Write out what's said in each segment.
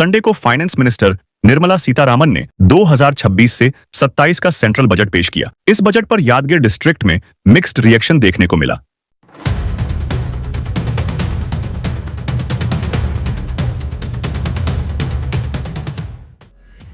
Sunday को finance minister Nirmala Sitharaman ने 2026 से 27 का सेंट्रल बजट पेश किया। इस बजट पर यादगीर डिस्ट्रिक्ट में मिक्स्ड रिएक्शन देखने को मिला।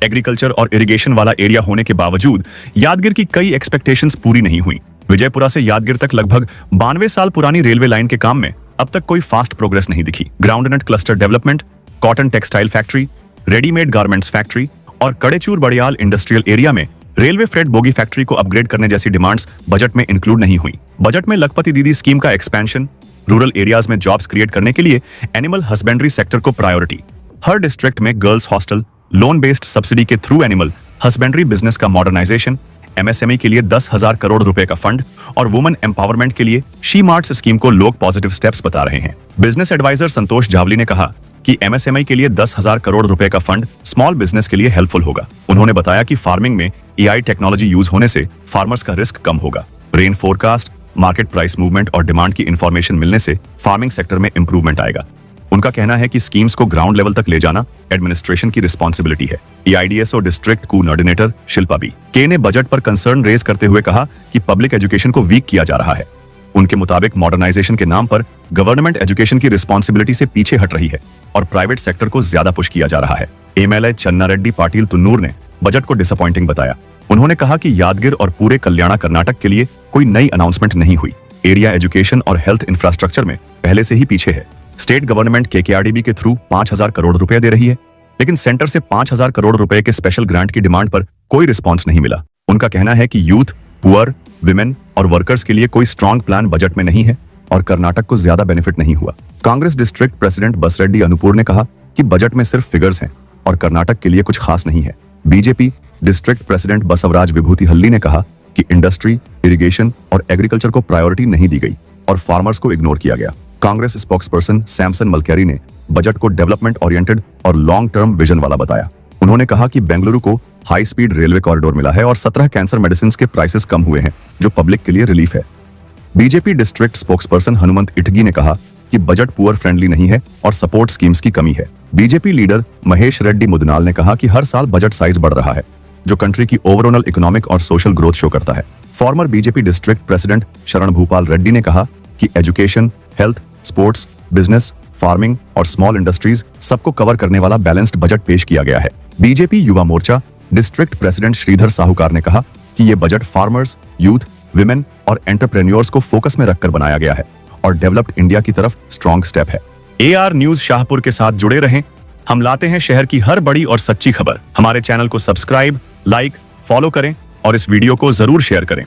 एग्रीकल्चर और इरिगेशन वाला एरिया होने के बावजूद यादगीर की कई एक्सपेक्टेशंस पूरी नहीं हुई। विजयपुरा से यादगीर तक लगभग 92 साल पुरानी रेलवे लाइन के काम में अब तक कोई फास्ट प्रोग्रेस नहीं दिखी। Groundnut cluster development, cotton textile factory, readymade garments factory और कड़ेचूर बड़ियाल इंडस्ट्रियल एरिया में रेलवे फ्रेट बोगी फैक्ट्री को अपग्रेड करने जैसी डिमांड्स बजट में इंक्लूड नहीं हुई। बजट में लखपति दीदी स्कीम का एक्सपेंशन, रूरल एरियाज में जॉब्स क्रिएट करने के लिए एनिमल हस्बेंड्री सेक्टर को प्रायोरिटी, हर डिस्ट्रिक्ट में girls hostel, loan based subsidy के थ्रू एनिमल हस्बेंड्री बिजनेस का मॉडर्नाइजेशन, एमएसएमई के लिए 10,000 करोड़ रुपए का फंड और वुमेन एम्पावरमेंट के लिए शी मार्ट्स स्कीम को लोग पॉजिटिव स्टेप्स बता रहे हैं। बिजनेस एडवाइजर संतोष जावली ने कहा कि एमएसएमई के लिए 10,000 करोड़ रुपए का फंड स्मॉल बिजनेस के लिए हेल्पफुल होगा। उन्होंने बताया कि फार्मिंग में एआई टेक्नोलॉजी यूज होने से फार्मर्स का रिस्क कम होगा। Rain forecast, market price movement और डिमांड की इंफॉर्मेशन मिलने से फार्मिंग सेक्टर में इंप्रूवमेंट आएगा। उनका कहना है कि स्कीम्स को ग्राउंड लेवल तक ले जाना एडमिनिस्ट्रेशन की रिस्पॉन्सिबिलिटी है। AIDSO district coordinator Shilpa B के ने बजट पर कंसर्न रेज करते हुए कहा कि पब्लिक एजुकेशन को वीक किया जा रहा है। उनके मुताबिक मॉडर्नाइजेशन के नाम पर गवर्नमेंट एजुकेशन की रिस्पॉन्सिबिलिटी से पीछे हट रही है और प्राइवेट सेक्टर को ज्यादा पुश किया जा रहा है। एमएलए चन्ना रेड्डी पाटिल तुन्नूर ने बजट को डिसअपॉइंटिंग बताया। उन्होंने कहा कि यादगीर और पूरे कल्याण कर्नाटक के लिए कोई नई अनाउंसमेंट नहीं हुई। एरिया एजुकेशन और हेल्थ इंफ्रास्ट्रक्चर में पहले से ही पीछे है। स्टेट गवर्नमेंट केकेआरडीबी के थ्रू 5,000 करोड़ रुपए दे रही है, लेकिन सेंटर से 5,000 करोड़ रुपए के स्पेशल ग्रांट की डिमांड पर कोई रिस्पांस नहीं मिला। उनका कहना है कि यूथ, पुअर, विमेन और वर्कर्स के लिए कोई स्ट्रॉन्ग प्लान बजट में नहीं है और कर्नाटक को ज्यादा बेनिफिट नहीं हुआ। कांग्रेस डिस्ट्रिक्ट प्रेसिडेंट बसरेड्डी अनुपुर ने कहा कि बजट में सिर्फ फिगर्स हैं और कर्नाटक के लिए कुछ खास नहीं है। बीजेपी डिस्ट्रिक्ट प्रेसिडेंट बसवराज विभूति हल्ली ने कहा कि इंडस्ट्री, इरिगेशन और एग्रीकल्चर को प्रायोरिटी नहीं दी गई और फार्मर्स को इग्नोर किया गया। कांग्रेस स्पोक्सपर्सन सैमसन मलकैरी ने बजट को डेवलपमेंट ओरिएंटेड और लॉन्ग टर्म विजन वाला बताया। उन्होंने कहा कि बेंगलुरु को हाई स्पीड रेलवे कॉरिडोर मिला है और 17 कैंसर मेडिसिन के प्राइसेस कम हुए हैं, जो पब्लिक के लिए रिलीफ है। बीजेपी डिस्ट्रिक्ट स्पोक्सपर्सन हनुमंत इटगी ने कहा कि बजट पुअर फ्रेंडली नहीं है और सपोर्ट स्कीम्स की कमी है। बीजेपी लीडर महेश रेड्डी मुदनाल ने कहा कि हर साल बजट साइज बढ़ रहा है, जो कंट्री की ओवरऑल इकोनॉमिक और सोशल ग्रोथ शो करता है। फॉर्मर बीजेपी डिस्ट्रिक्ट प्रेसिडेंट शरण भूपाल रेड्डी ने कहा कि education, health, sports, business, farming और स्मॉल इंडस्ट्रीज सबको कवर करने वाला बैलेंस्ड बजट पेश किया गया है। BJP Yuva Morcha district president Shridhar साहूकार ने कहा कि ये बजट फार्मर्स, यूथ, विमेन और एंटरप्रेन्योर्स को फोकस में रखकर बनाया गया है और डेवलप्ड इंडिया की तरफ स्ट्रॉन्ग स्टेप है। AR न्यूज शाहपुर के साथ जुड़े रहें। हम लाते हैं शहर की हर बड़ी और सच्ची खबर। हमारे चैनल को सब्सक्राइब, लाइक, फॉलो करें और इस वीडियो को जरूर शेयर करें।